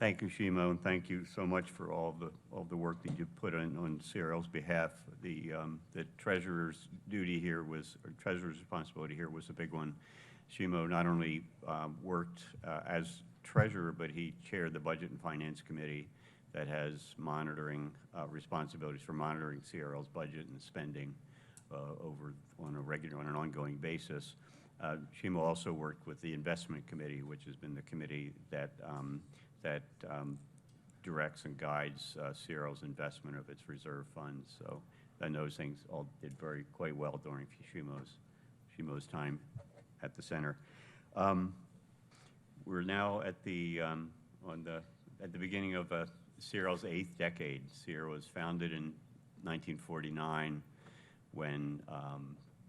Thank you, Shimo, and thank you so much for all the work that you put in on CRL's behalf. The treasurer's duty here was, or treasurer's responsibility here was a big one. Shimo not only worked as treasurer, but he chaired the Budget and Finance Committee that has monitoring responsibilities for monitoring CRL's budget and spending on an ongoing basis. Shimo also worked with the Investment Committee, which has been the committee that directs and guides CRL's investment of its reserve funds. So, and those things all did quite well during Shimo's time at the center. We're now at the beginning of CRL's 8th decade. CRL was founded in 1949 when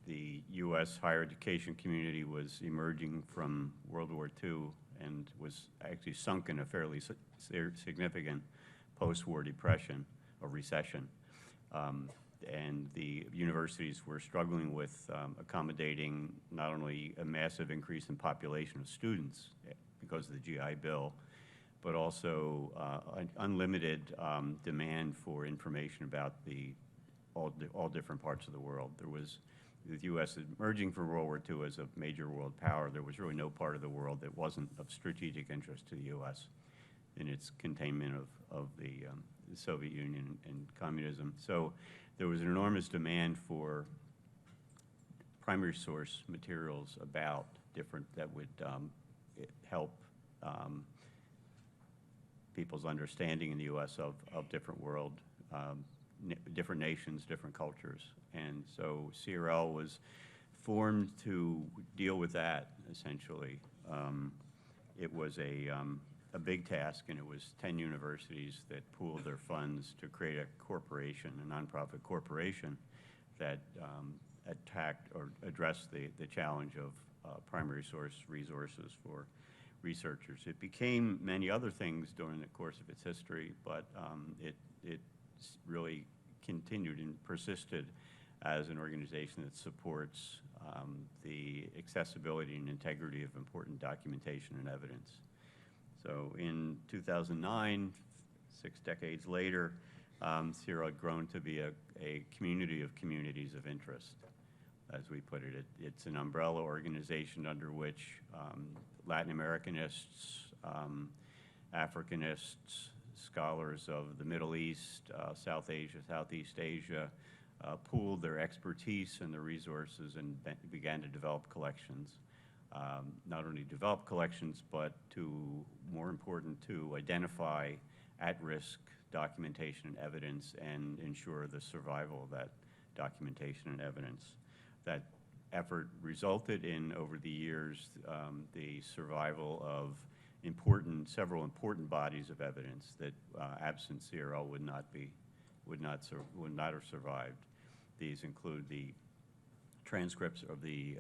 the U.S. higher education community was emerging from World War II and was actually sunk in a fairly significant post-war depression or recession. And the universities were struggling with accommodating not only a massive increase in population of students because of the GI Bill, but also an unlimited demand for information about all different parts of the world. There was, the U.S. emerging from World War II as a major world power, there was really no part of the world that wasn't of strategic interest to the U.S. in its containment of the Soviet Union and communism. So there was an enormous demand for primary source materials about different, that would help people's understanding in the U.S. of different world, different nations, different cultures. And so CRL was formed to deal with that, essentially. It was a big task, and it was 10 universities that pooled their funds to create a corporation, a nonprofit corporation that attacked or addressed the challenge of primary source resources for researchers. It became many other things during the course of its history, but it really continued and persisted as an organization that supports the accessibility and integrity of important documentation and evidence. So in 2009, 6 decades later, CRL had grown to be a community of communities of interest, as we put it. It's an umbrella organization under which Latin Americanists, Africanists, scholars of the Middle East, South Asia, Southeast Asia, pooled their expertise and their resources and began to develop collections. Not only develop collections, but more important, to identify at-risk documentation and evidence and ensure the survival of that documentation and evidence. That effort resulted in, over the years, the survival of several important bodies of evidence that, absent CRL, would not have survived. These include the transcripts of the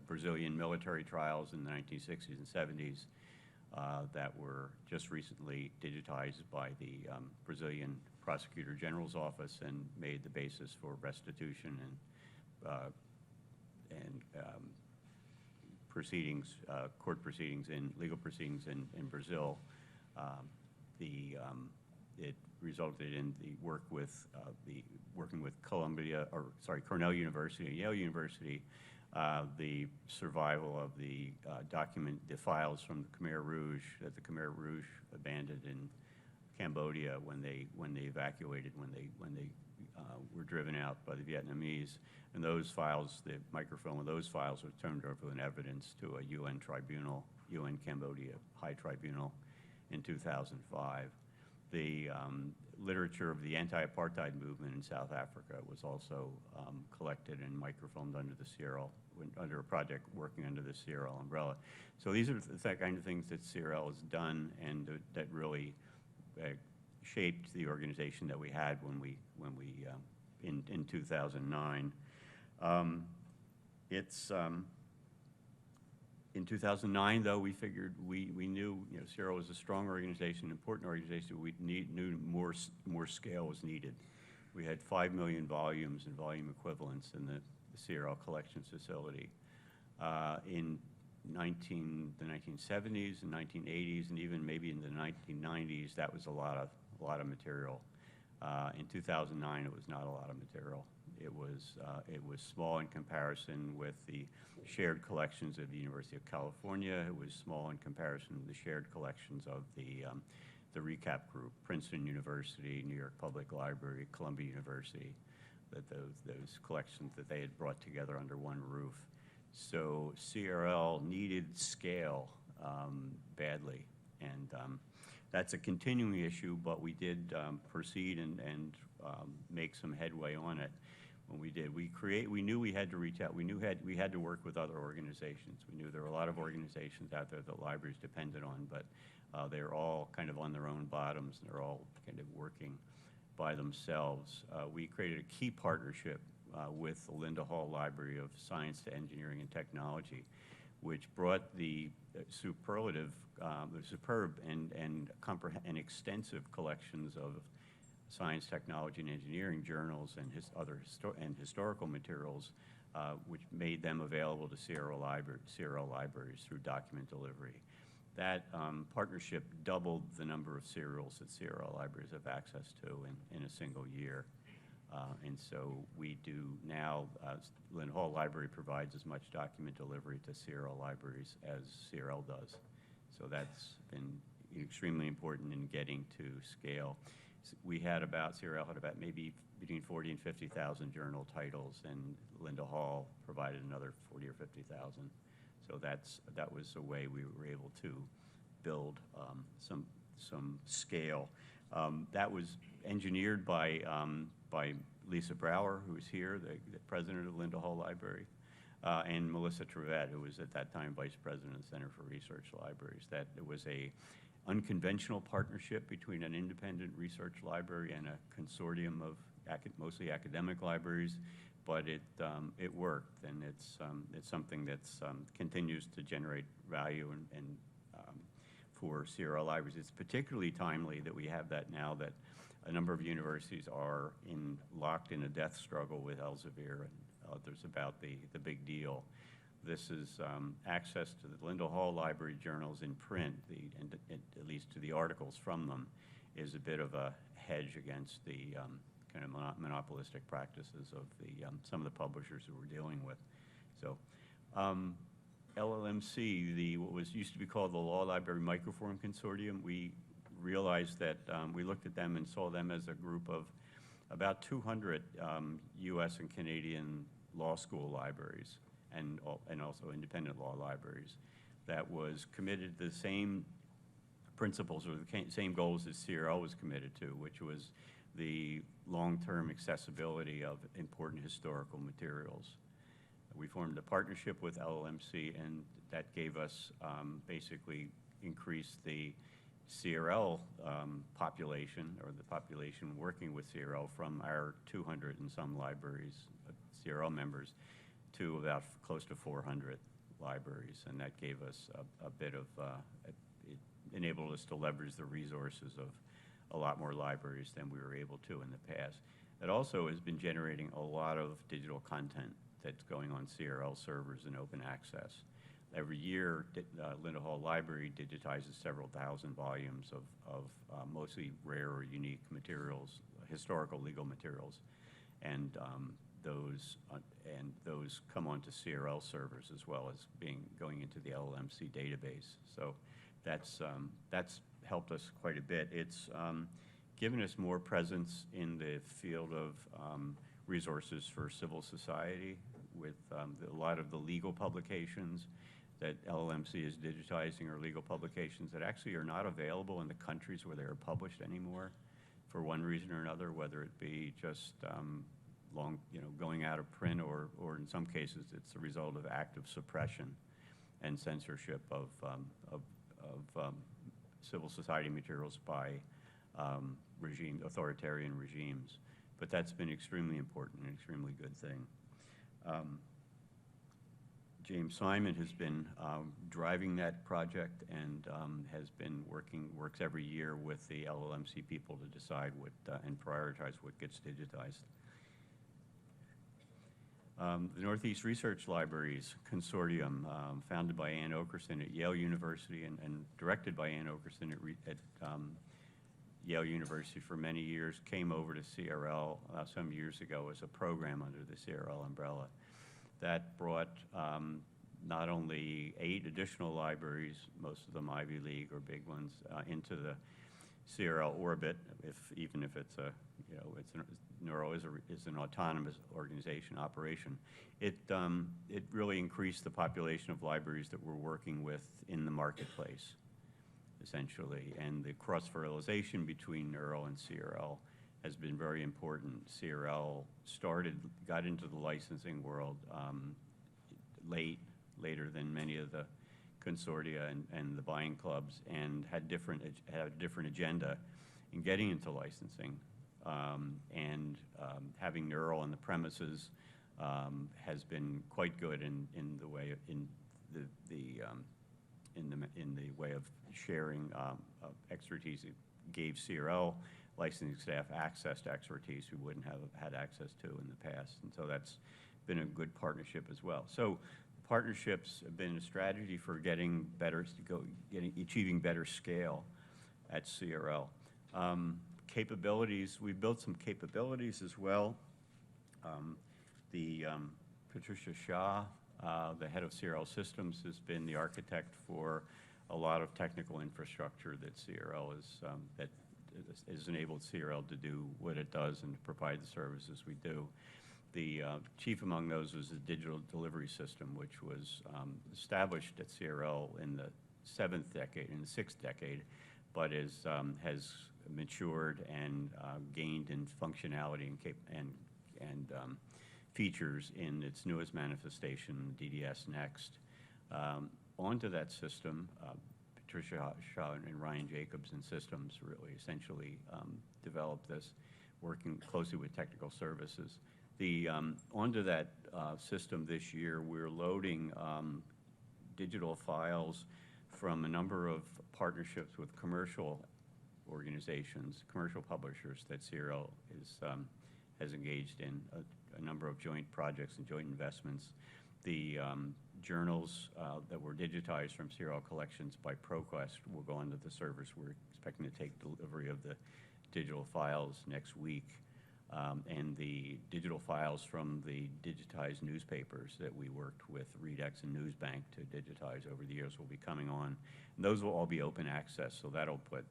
Brazilian military trials in the 1960s and 70s that were just recently digitized by the Brazilian Prosecutor General's office and made the basis for restitution and proceedings, court proceedings and legal proceedings in Brazil. It resulted in the work with working with Cornell University and Yale University, the survival of the files from the Khmer Rouge that the Khmer Rouge abandoned in Cambodia when they evacuated, when they were driven out by the Vietnamese. And those files, the microfilm of those files, was turned over in evidence to a UN tribunal, UN Cambodia High Tribunal, in 2005. The literature of the anti-apartheid movement in South Africa was also collected and microfilmed under the CRL, under a project working under the CRL umbrella. So these are the kind of things that CRL has done, and that really shaped the organization that we had in 2009. In 2009, though, we figured we knew, CRL was a strong organization, important organization. We knew more scale was needed. We had 5 million volumes and volume equivalents in the CRL collections facility. In the 1970s and 1980s, and even maybe in the 1990s, that was a lot of material. In 2009, it was not a lot of material. It was small in comparison with the shared collections of the University of California. It was small in comparison to the shared collections of the RECAP group, Princeton University, New York Public Library, Columbia University, that those collections that they had brought together under one roof. So CRL needed scale badly, and that's a continuing issue, but we did proceed and make some headway on it. When we did, we knew we had to reach out. We knew we had to work with other organizations. We knew there were a lot of organizations out there that libraries depended on, but they're all kind of on their own bottoms, and they're all kind of working by themselves. We created a key partnership with the Linda Hall Library of Science to Engineering and Technology, which brought the superb and extensive collections of science, technology, and engineering journals and historical materials, which made them available to CRL libraries through document delivery. That partnership doubled the number of serials that CRL libraries have access to in a single year. And so we do now, Linda Hall Library provides as much document delivery to CRL libraries as CRL does. So that's been extremely important in getting to scale. CRL had about maybe between 40 and 50,000 journal titles, and Linda Hall provided another 40 or 50,000. So that was a way we were able to build some scale. That was engineered by Lisa Brower, who is here, the president of Linda Hall Library, and Melissa Trevette, who was at that time vice president of the Center for Research Libraries. That it was a unconventional partnership between an independent research library and a consortium of mostly academic libraries, but it worked, and it's something that continues to generate value and for CRL libraries. It's particularly timely that we have that now that a number of universities are locked in a death struggle with Elsevier and others about the big deal. This is access to the Linda Hall Library journals in print, at least to the articles from them, is a bit of a hedge against the kind of monopolistic practices of some of the publishers who we're dealing with. So LLMC, what used to be called the Law Library Microform Consortium, we realized that we looked at them and saw them as a group of about 200 U.S. and Canadian law school libraries and also independent law libraries that was committed to the same principles or the same goals as CRL was committed to, which was the long-term accessibility of important historical materials. We formed a partnership with LLMC, and that gave us basically increased the CRL population, or the population working with CRL, from our 200 and some libraries, CRL members, to about close to 400 libraries, and that gave us a bit of, it enabled us to leverage the resources of a lot more libraries than we were able to in the past. It also has been generating a lot of digital content that's going on CRL servers and open access. Every year, Linda Hall Library digitizes several thousand volumes of mostly rare or unique materials, historical legal materials, and those come onto CRL servers as well as going into the LLMC database. So that's helped us quite a bit. It's given us more presence in the field of resources for civil society with a lot of the legal publications that LLMC is digitizing, are legal publications that actually are not available in the countries where they are published anymore for one reason or another, whether it be just going out of print, or in some cases it's a result of active suppression and censorship of civil society materials by authoritarian regimes. But that's been extremely important, an extremely good thing. James Simon has been driving that project and works every year with the LLMC people to decide what and prioritize what gets digitized. The Northeast Research Libraries Consortium, founded by Ann Okerson at Yale University and directed by Ann Okerson at Yale University for many years, came over to CRL some years ago as a program under the CRL umbrella. That brought not only 8 additional libraries, most of them Ivy League or big ones, into the CRL orbit, even if it's a, NERL is an autonomous organization operation. It really increased the population of libraries that we're working with in the marketplace, essentially, and the cross-fertilization between NERL and CRL has been very important. CRL got into the licensing world later than many of the consortia and the buying clubs, and had a different agenda in getting into licensing. Having NERL on the premises has been quite good in the way of sharing expertise. It gave CRL licensing staff access to expertise we wouldn't have had access to in the past, and so that's been a good partnership as well. So partnerships have been a strategy for achieving better scale at CRL. Capabilities, we built some capabilities as well. Patricia Shah, the head of CRL Systems, has been the architect for a lot of technical infrastructure that CRL has enabled CRL to do what it does and to provide the services we do. The chief among those was the digital delivery system, which was established at CRL in the 6th decade, but has matured and gained in functionality and features in its newest manifestation, DDS Next. Onto that system, Patricia Shaw and Ryan Jacobs in Systems really essentially developed this, working closely with technical services. Onto that system this year, we're loading digital files from a number of partnerships with commercial organizations, commercial publishers that CRL has engaged in, a number of joint projects and joint investments. The journals that were digitized from CRL collections by ProQuest will go onto the servers. We're expecting to take delivery of the digital files next week. And the digital files from the digitized newspapers that we worked with Redex and Newsbank to digitize over the years will be coming on. And those will all be open access, so that'll put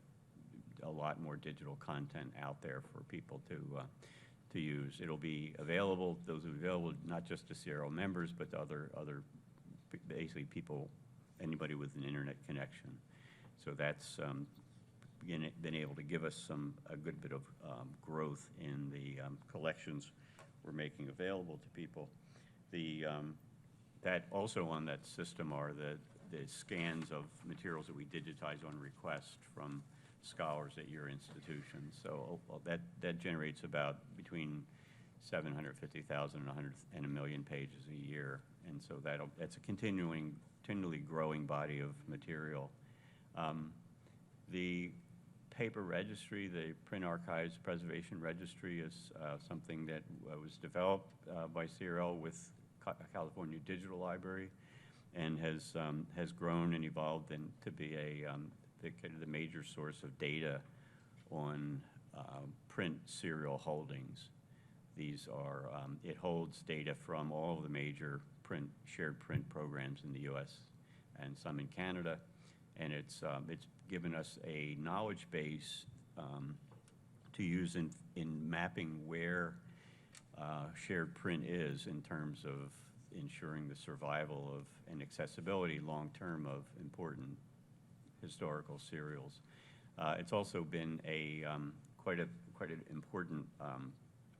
a lot more digital content out there for people to use. It'll be available, those will be available not just to CRL members, but to other basically people, anybody with an internet connection. So that's been able to give us a good bit of growth in the collections we're making available to people. That also on that system are the scans of materials that we digitize on request from scholars at your institution. So that generates about between 750,000 and 1 million pages a year, and so that's a continually growing body of material. The paper registry, the Print Archives Preservation Registry, is something that was developed by CRL with California Digital Library, and has grown and evolved to be the major source of data on print serial holdings. These are it holds data from all of the major shared print programs in the U.S. and some in Canada, and it's given us a knowledge base to use in mapping where shared print is in terms of ensuring the survival of and accessibility long-term of important historical serials. It's also been quite an important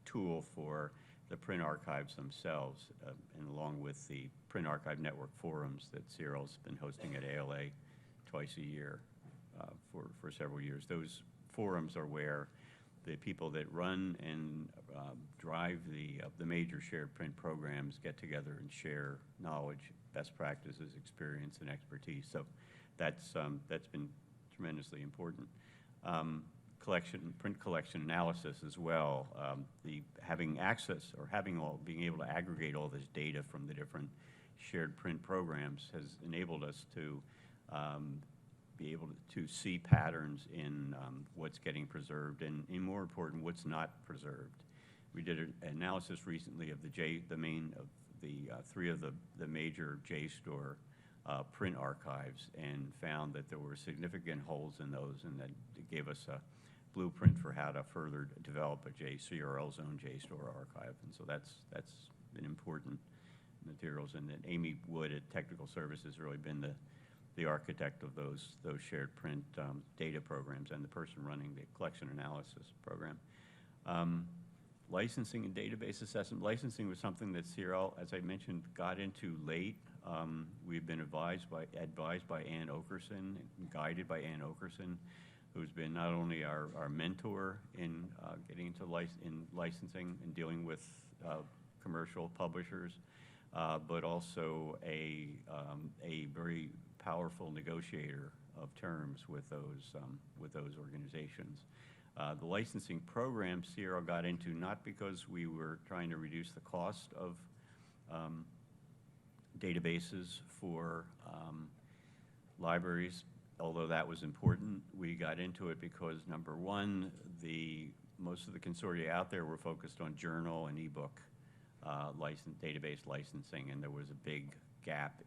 tool for the print archives themselves, and along with the Print Archive Network forums that CRL's been hosting at ALA twice a year for several years. Those forums are where the people that run and drive the major shared print programs get together and share knowledge, best practices, experience, and expertise. So that's been tremendously important. print collection analysis as well. Having access or being able to aggregate all this data from the different shared print programs has enabled us to be able to see patterns in what's getting preserved and more important, what's not preserved. We did an analysis recently of three of the major JSTOR print archives and found that there were significant holes in those, and that it gave us a blueprint for how to further develop a CRL's own JSTOR archive. And so that's been important materials. And then Amy Wood at Technical Services has really been the architect of those shared print data programs and the person running the collection analysis program. Licensing and database assessment. Licensing was something that CRL, as I mentioned, got into late. We've been advised by Ann Okerson, guided by Ann Okerson, who's been not only our mentor in getting into licensing and dealing with commercial publishers, but also a very powerful negotiator of terms with those organizations. The licensing program CRL got into not because we were trying to reduce the cost of databases for libraries, although that was important. We got into it because, number one, most of the consortia out there were focused on journal and ebook database licensing, and there was a big gap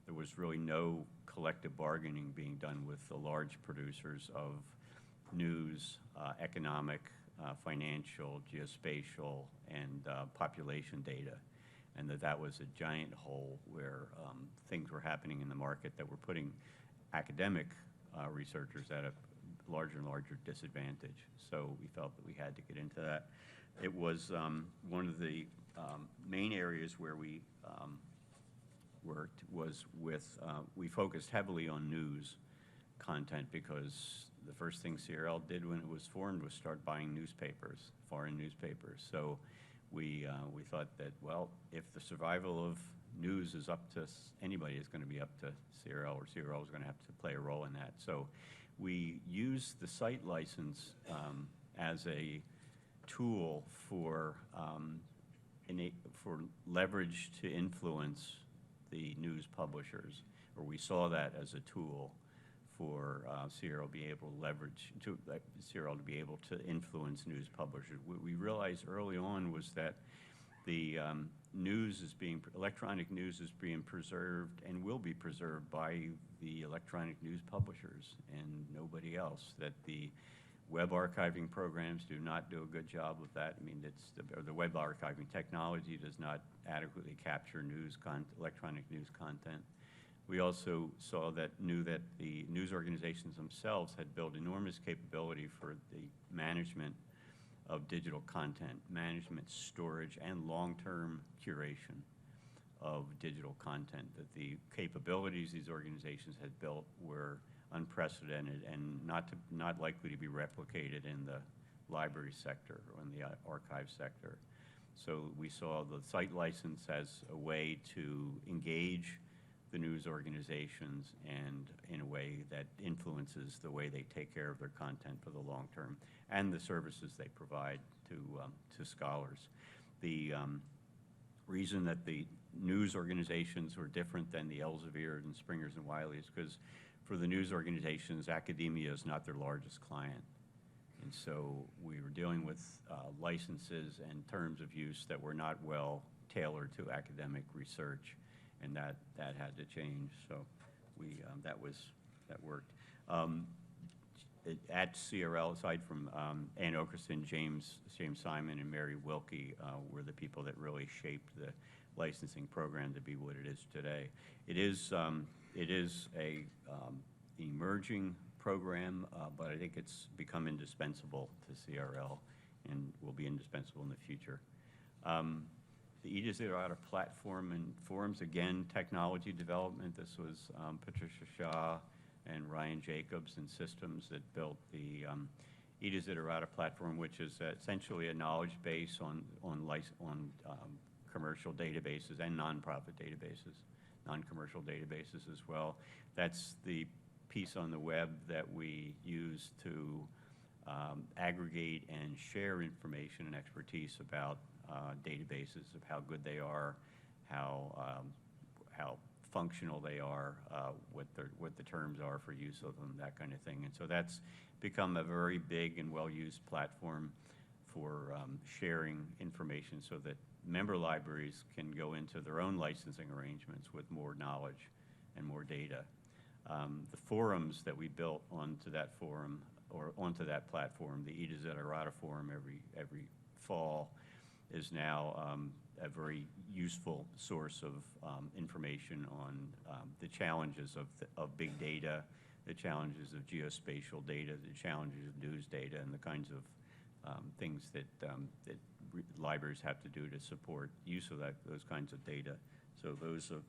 there was really no collective bargaining being done with the large producers of news, economic, financial, geospatial, and population data, and that was a giant hole where things were happening in the market that were putting academic researchers at a larger and larger disadvantage. So we felt that we had to get into that. It was one of the main areas where we worked was with, we focused heavily on news content, because the first thing CRL did when it was formed was start buying newspapers, foreign newspapers. So we thought that, well, if the survival of news is up to anybody, it's going to be up to CRL, or CRL is going to have to play a role in that. So we used the site license as a tool for leverage to influence the news publishers, or we saw that as a tool for CRL to be able to influence news publishers. What we realized early on was that the electronic news is being preserved and will be preserved by the electronic news publishers and nobody else. That the web archiving programs do not do a good job of that. I mean, the web archiving technology does not adequately capture electronic news content. We also knew that the news organizations themselves had built enormous capability for the management of digital content, management, storage, and long-term curation of digital content. That the capabilities these organizations had built were unprecedented and not likely to be replicated in the library sector or in the archive sector. So we saw the site license as a way to engage the news organizations, and in a way that influences the way they take care of their content for the long term and the services they provide to scholars. The reason that the news organizations were different than the Elsevier and Springers and Wiley is because for the news organizations, academia is not their largest client. And so we were dealing with licenses and terms of use that were not well tailored to academic research, and that had to change. So that worked. At CRL, aside from Ann Okerson, James Simon, and Mary Wilkie were the people that really shaped the licensing program to be what it is today. It is a emerging program, but I think it's become indispensable to CRL and will be indispensable in the future. The E20 Platform and Forums, again, technology development. This was Patricia Shaw and Ryan Jacobs and Systems that built the E20 Platform, which is essentially a knowledge base on commercial databases and nonprofit databases, non-commercial databases as well. That's the piece on the web that we use to aggregate and share information and expertise about databases, of how good they are, how functional they are, what the terms are for use of them, that kind of thing. And so that's become a very big and well-used platform for sharing information so that member libraries can go into their own licensing arrangements with more knowledge and more data. The forums that we built onto that forum or onto that platform, the E to Z Errata forum every fall, is now a very useful source of information on the challenges of big data, the challenges of geospatial data, the challenges of news data, and the kinds of things that libraries have to do to support use of those kinds of data. So those have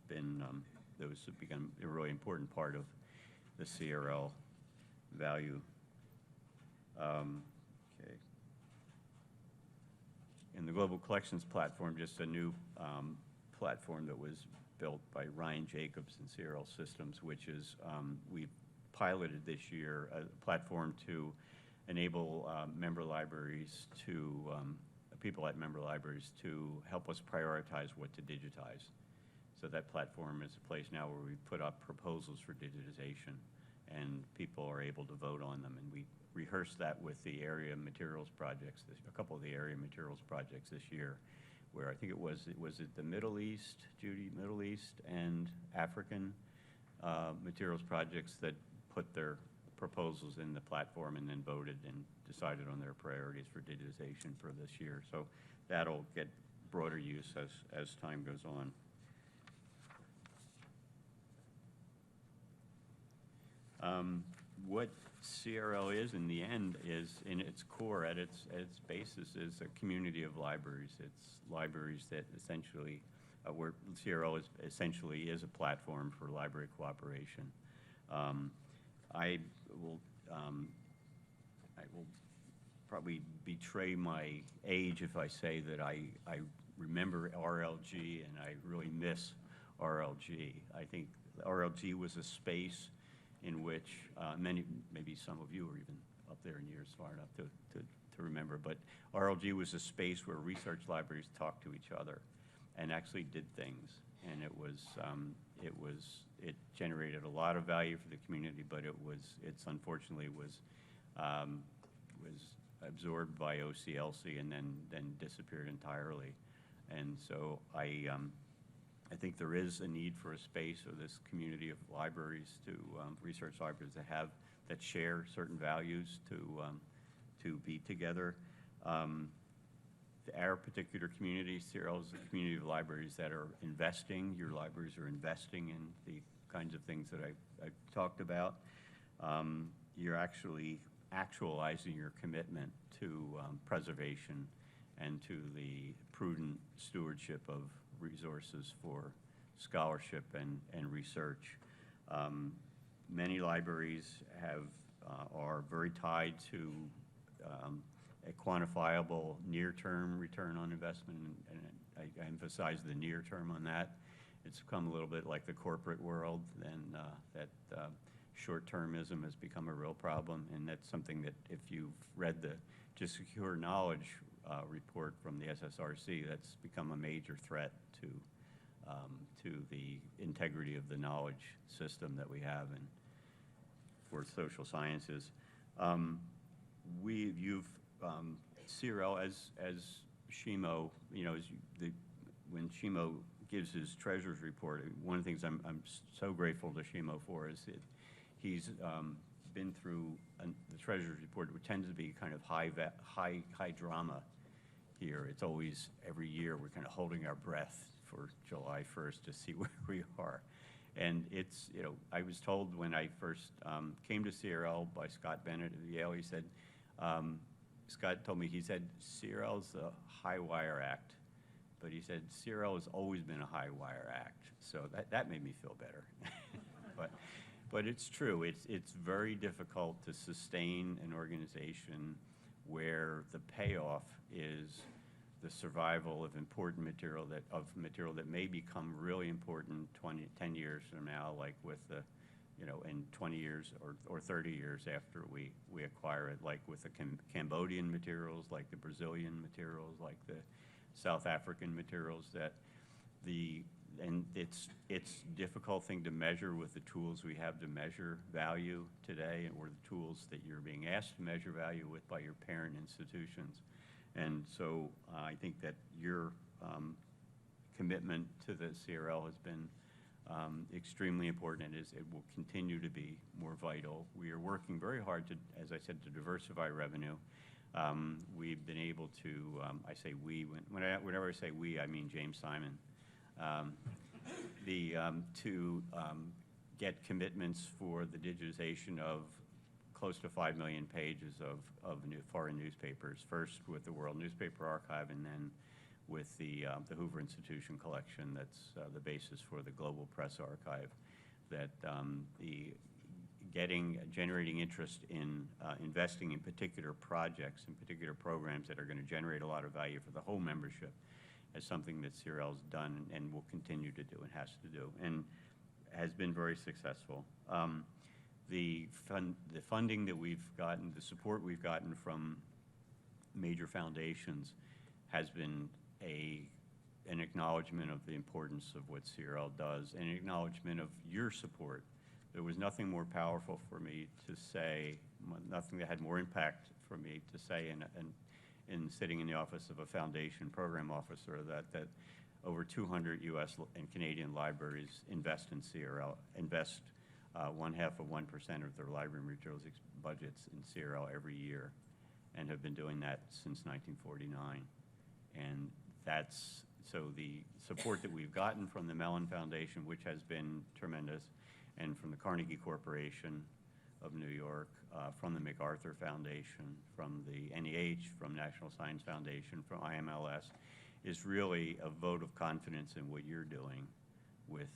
become a really important part of the CRL value. Okay. And the Global Collections Platform, just a new platform that was built by Ryan Jacobs and CRL Systems, which is, we piloted this year a platform to enable member libraries to, people at member libraries to help us prioritize what to digitize. So that platform is a place now where we put up proposals for digitization, and people are able to vote on them. And we rehearsed that with the area materials projects, a couple of the area materials projects this year, where I think it was the Middle East, Judy, Middle East and African materials projects that put their proposals in the platform and then voted and decided on their priorities for digitization for this year. So that'll get broader use as time goes on. What CRL is in the end is, in its core, at its basis, is a community of libraries. It's libraries that essentially, where CRL essentially is a platform for library cooperation. I will probably betray my age if I say that I remember RLG and I really miss RLG. I think RLG was a space in which maybe some of you are even up there in years far enough to remember, but RLG was a space where research libraries talked to each other and actually did things. And it generated a lot of value for the community, but it unfortunately was absorbed by OCLC and then disappeared entirely. And so I think there is a need for a space of this community of libraries, research libraries that share certain values to be together. Our particular community, CRL, is a community of libraries that are investing. Your libraries are investing in the kinds of things that I've talked about. You're actually actualizing your commitment to preservation and to the prudent stewardship of resources for scholarship and research. Many libraries are very tied to a quantifiable near-term return on investment, and I emphasize the near term on that. It's become a little bit like the corporate world, and that short-termism has become a real problem, and that's something that if you've read the Just Secure Knowledge report from the SSRC, that's become a major threat to the integrity of the knowledge system that we have for social sciences. CRL, as Shimo, when Shimo gives his treasurer's report, one of the things I'm so grateful to Shimo for is that he's been through the treasurer's report, which tends to be kind of high drama here. It's always, every year, we're kind of holding our breath for July 1st to see where we are. And it's, I was told when I first came to CRL by Scott Bennett at Yale, he said, Scott told me, he said, CRL's a high wire act, but he said, CRL has always been a high wire act. So that made me feel better. But it's true, it's very difficult to sustain an organization where the payoff is the survival of important material that may become really important 10 years from now, like with the you know, in 20 years or 30 years after we acquire it, like with the Cambodian materials, like the Brazilian materials, like the South African materials, and it's a difficult thing to measure with the tools we have to measure value today, or the tools that you're being asked to measure value with by your parent institutions. And so I think that your commitment to the CRL has been extremely important, and it will continue to be more vital. We are working very hard to, as I said, to diversify revenue. We've been able to, I say we, whenever I say we, I mean James Simon, to get commitments for the digitization of close to 5 million pages of foreign newspapers, first with the World Newspaper Archive, and then with the Hoover Institution collection that's the basis for the Global Press Archive, that generating interest in investing in particular projects and particular programs that are going to generate a lot of value for the whole membership is something that CRL's done and will continue to do and has to do, and has been very successful. The funding that we've gotten, the support we've gotten from major foundations has been an acknowledgement of the importance of what CRL does, and an acknowledgement of your support. There was nothing more powerful for me to say, nothing that had more impact for me to say in sitting in the office of a foundation program officer, that over 200 U.S. and Canadian libraries invest in CRL, invest 1/2 of 1% of their library materials budgets in CRL every year, and have been doing that since 1949. And so the support that we've gotten from the Mellon Foundation, which has been tremendous, and from the Carnegie Corporation of New York, from the MacArthur Foundation, from the NEH, from National Science Foundation, from IMLS, is really a vote of confidence in what you're doing with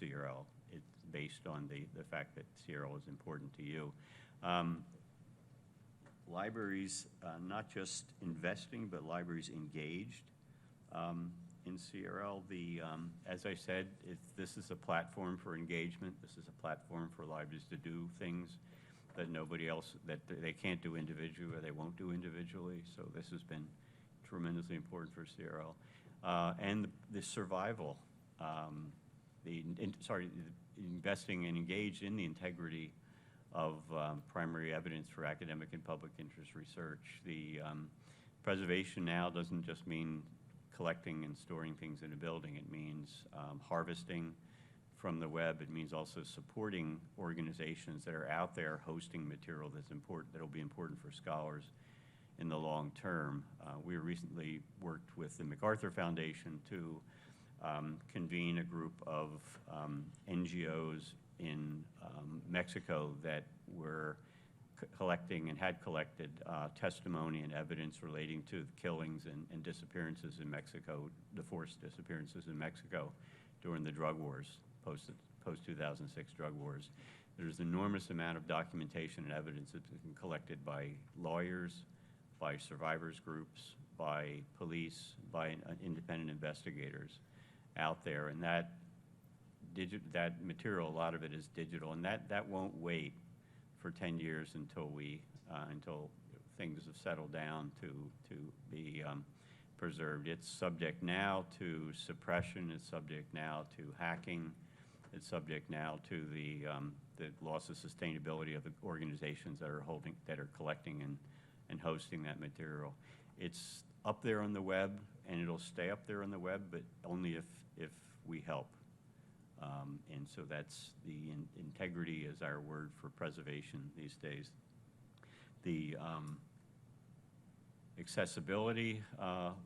CRL. It's based on the fact that CRL is important to you. Libraries, not just investing, but libraries engaged in CRL. As I said, this is a platform for engagement. This is a platform for libraries to do things that nobody else, that they can't do individually or they won't do individually. So this has been tremendously important for CRL. And the survival, investing and engaged in the integrity of primary evidence for academic and public interest research. The preservation now doesn't just mean collecting and storing things in a building. It means harvesting from the web. It means also supporting organizations that are out there hosting material that's important, that'll be important for scholars in the long term. We recently worked with the MacArthur Foundation to convene a group of NGOs in Mexico that were collecting and had collected testimony and evidence relating to the killings and disappearances in Mexico, the forced disappearances in Mexico during the drug wars, post-2006 drug wars. There's an enormous amount of documentation and evidence that's been collected by lawyers, by survivors groups, by police, by independent investigators out there, and that material, a lot of it is digital, and that won't wait for 10 years until things have settled down to be preserved. It's subject now to suppression. It's subject now to hacking. It's subject now to the loss of sustainability of the organizations that are collecting and hosting that material. It's up there on the web, and it'll stay up there on the web, but only if we help. And so that's the integrity is our word for preservation these days. The accessibility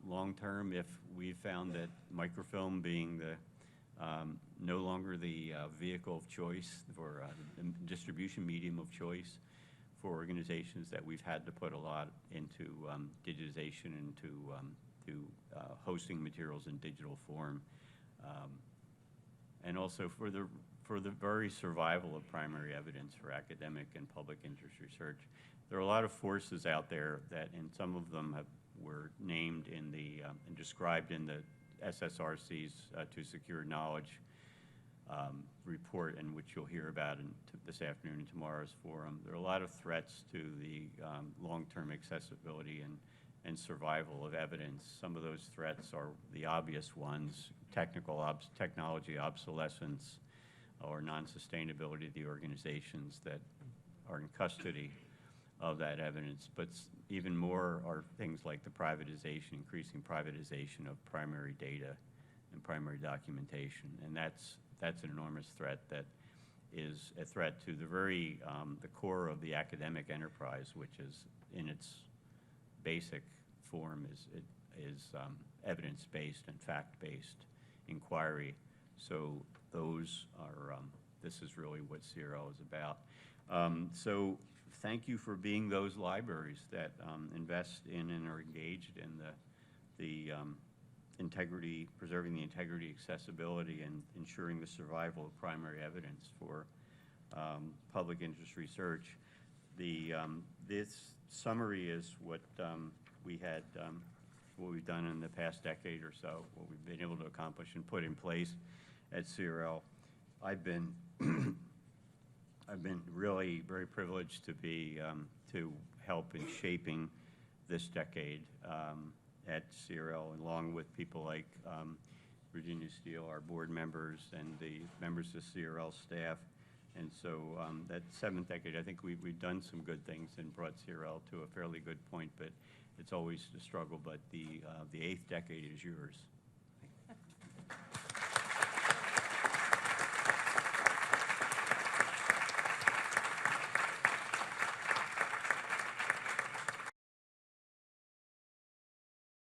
long-term, if we found that microfilm being no longer the vehicle of choice for the distribution medium of choice for organizations, that we've had to put a lot into digitization and to hosting materials in digital form. And also for the very survival of primary evidence for academic and public interest research. There are a lot of forces out there that, and some of them were named in and described in the SSRC's To Secure Knowledge report, and which you'll hear about this afternoon in tomorrow's forum. There are a lot of threats to the long-term accessibility and survival of evidence. Some of those threats are the obvious ones: technology obsolescence or non-sustainability of the organizations that are in custody of that evidence. But even more are things like the privatization, increasing privatization of primary data and primary documentation. And that's an enormous threat that is a threat to the very the core of the academic enterprise, which is in its basic form is evidence-based and fact-based inquiry. So those are this is really what CRL is about. So thank you for being those libraries that invest in and are engaged in the integrity, preserving the integrity, accessibility, and ensuring the survival of primary evidence for public interest research. This summary is what what we've done in the past decade or so, what we've been able to accomplish and put in place at CRL. I've been really very privileged to be to help in shaping this decade at CRL, along with people like Virginia Steele, our board members, and the members of CRL staff. And so that 7th decade, I think we've done some good things and brought CRL to a fairly good point, but it's always a struggle. But the 8th decade is yours.